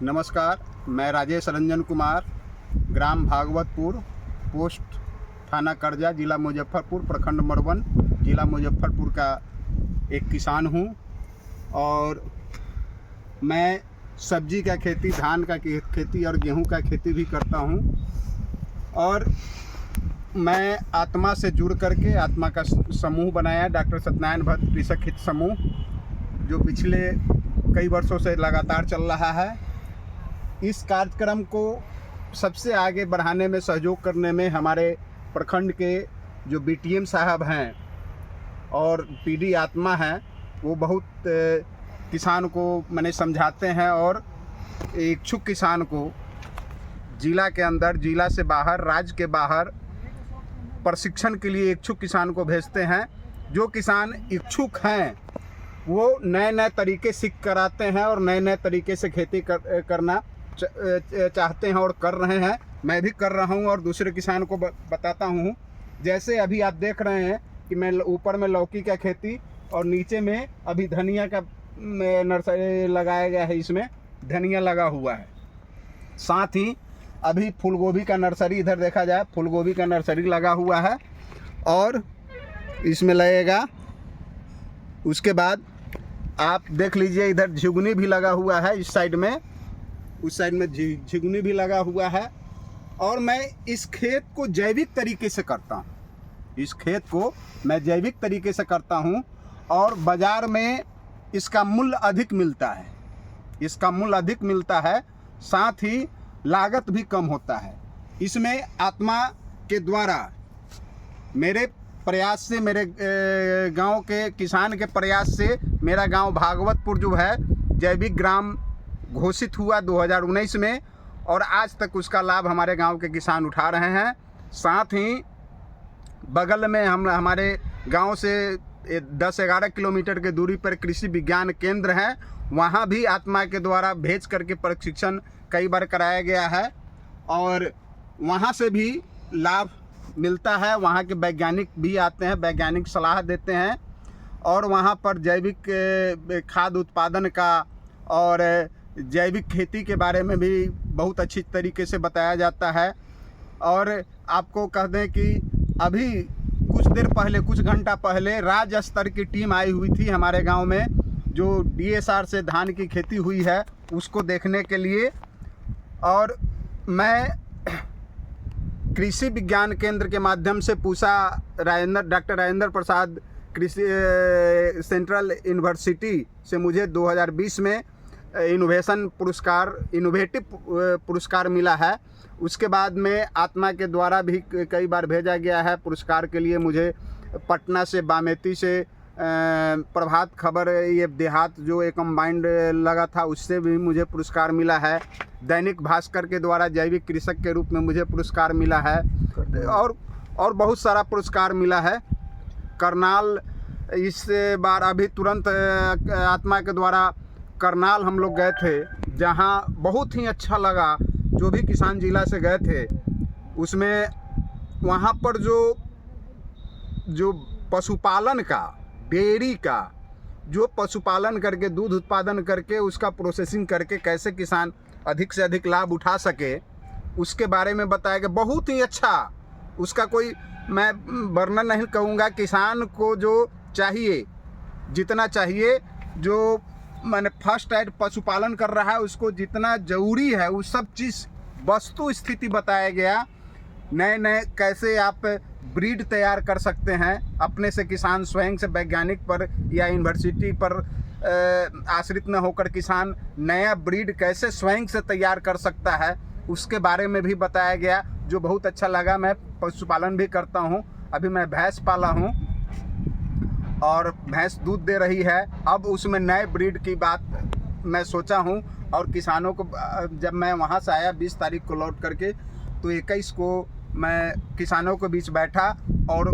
नमस्कार, मैं राजेश रंजन कुमार, ग्राम भागवतपुर, पोस्ट थाना करजा, ज़िला मुजफ्फरपुर, प्रखंड मड़वन, ज़िला मुजफ्फरपुर का एक किसान हूँ। और मैं सब्जी का खेती, धान का खेती और गेहूं का खेती भी करता हूँ। और मैं आत्मा से जुड़ करके आत्मा का समूह बनाया, डॉक्टर सत्यनारायण भट्ट कृषक हित समूह, जो पिछले कई वर्षों से लगातार चल रहा है। इस कार्यक्रम को सबसे आगे बढ़ाने में, सहयोग करने में हमारे प्रखंड के जो बीटीएम साहब हैं और पीडी आत्मा हैं, वो बहुत किसान को मैंने समझाते हैं और इच्छुक किसान को जिला के अंदर, जिला से बाहर, राज्य के बाहर प्रशिक्षण के लिए इच्छुक किसान को भेजते हैं। जो किसान इच्छुक हैं वो नए नए तरीके सीख कर आते हैं और नए नए तरीके से खेती करना चाहते हैं और कर रहे हैं। मैं भी कर रहा हूं और दूसरे किसान को बताता हूं। जैसे अभी आप देख रहे हैं कि मैं ऊपर में लौकी का खेती और नीचे में अभी धनिया का नर्सरी लगाया गया है। इसमें धनिया लगा हुआ है, साथ ही अभी फूलगोभी का नर्सरी, इधर देखा जाए फूलगोभी का नर्सरी लगा हुआ है और इसमें लगेगा। उसके बाद आप देख लीजिए, इधर झिगुनी भी लगा हुआ है, इस साइड में, उस साइड में झिगुनी भी लगा हुआ है। और मैं इस खेत को जैविक तरीके से करता हूँ। इस खेत को मैं जैविक तरीके से करता हूँ और बाज़ार में इसका मूल्य अधिक मिलता है। इसका मूल्य अधिक मिलता है, साथ ही लागत भी कम होता है। इसमें आत्मा के द्वारा, मेरे प्रयास से, मेरे गांव के किसान के प्रयास से मेरा गांव भागवतपुर जो है जैविक ग्राम घोषित हुआ 2019 में, और आज तक उसका लाभ हमारे गांव के किसान उठा रहे हैं। साथ ही बगल में हमारे गांव से 10-11 किलोमीटर की दूरी पर कृषि विज्ञान केंद्र है। वहां भी आत्मा के द्वारा भेज करके प्रशिक्षण कई बार कराया गया है और वहां से भी लाभ मिलता है। वहां के वैज्ञानिक भी आते हैं, वैज्ञानिक सलाह देते हैं और वहां पर जैविक खाद उत्पादन का और जैविक खेती के बारे में भी बहुत अच्छी तरीके से बताया जाता है। और आपको कह दें कि अभी कुछ देर पहले, कुछ घंटा पहले राज्य स्तर की टीम आई हुई थी हमारे गांव में, जो डीएसआर से धान की खेती हुई है उसको देखने के लिए। और मैं कृषि विज्ञान केंद्र के माध्यम से पूसा डॉक्टर राजेंद्र प्रसाद कृषि सेंट्रल यूनिवर्सिटी से मुझे 2020 में इनोवेटिव पुरस्कार मिला है। उसके बाद में आत्मा के द्वारा भी कई बार भेजा गया है पुरस्कार के लिए मुझे। पटना से, बामेती से, प्रभात खबर, ये देहात जो एक कंबाइंड लगा था, उससे भी मुझे पुरस्कार मिला है। दैनिक भास्कर के द्वारा जैविक कृषक के रूप में मुझे पुरस्कार मिला है और बहुत सारा पुरस्कार मिला है। करनाल, इस बार अभी तुरंत आत्मा के द्वारा करनाल हम लोग गए थे, जहां बहुत ही अच्छा लगा। जो भी किसान जिला से गए थे उसमें वहां पर जो पशुपालन का, डेयरी का, जो पशुपालन करके दूध उत्पादन करके उसका प्रोसेसिंग करके कैसे किसान अधिक से अधिक लाभ उठा सके, उसके बारे में बताया गया। बहुत ही अच्छा, उसका कोई मैं वर्णन नहीं कहूँगा। किसान को जो चाहिए, जितना चाहिए, जो मैंने फर्स्ट एड पशुपालन कर रहा है उसको जितना ज़रूरी है वो सब चीज़ वस्तु स्थिति बताया गया। नए नए कैसे आप ब्रीड तैयार कर सकते हैं अपने से, किसान स्वयं से वैज्ञानिक पर या यूनिवर्सिटी पर आश्रित न होकर किसान नया ब्रीड कैसे स्वयं से तैयार कर सकता है, उसके बारे में भी बताया गया, जो बहुत अच्छा लगा। मैं पशुपालन भी करता हूँ। अभी मैं भैंस पाला हूँ और भैंस दूध दे रही है। अब उसमें नए ब्रीड की बात मैं सोचा हूँ और किसानों को, जब मैं वहाँ से आया 20 तारीख को लौट करके, तो 21 को मैं किसानों के बीच बैठा और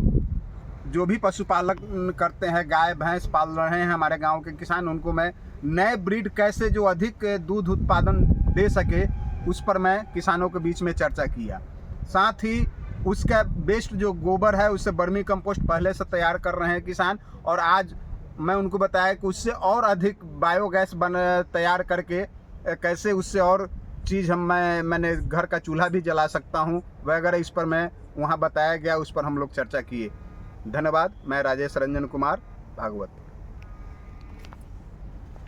जो भी पशुपालन करते हैं, गाय भैंस पाल रहे हैं हमारे गांव के किसान, उनको मैं नए ब्रीड कैसे जो अधिक दूध उत्पादन दे सके, उस पर मैं किसानों के बीच में चर्चा किया। साथ ही उसका वेस्ट जो गोबर है उससे वर्मी कंपोस्ट पहले से तैयार कर रहे हैं किसान, और आज मैं उनको बताया कि उससे और अधिक बायोगैस तैयार करके कैसे उससे और चीज़ मैंने घर का चूल्हा भी जला सकता हूँ वगैरह, इस पर मैं वहाँ बताया गया, उस पर हम लोग चर्चा किए। धन्यवाद। मैं राजेश रंजन कुमार भागवत।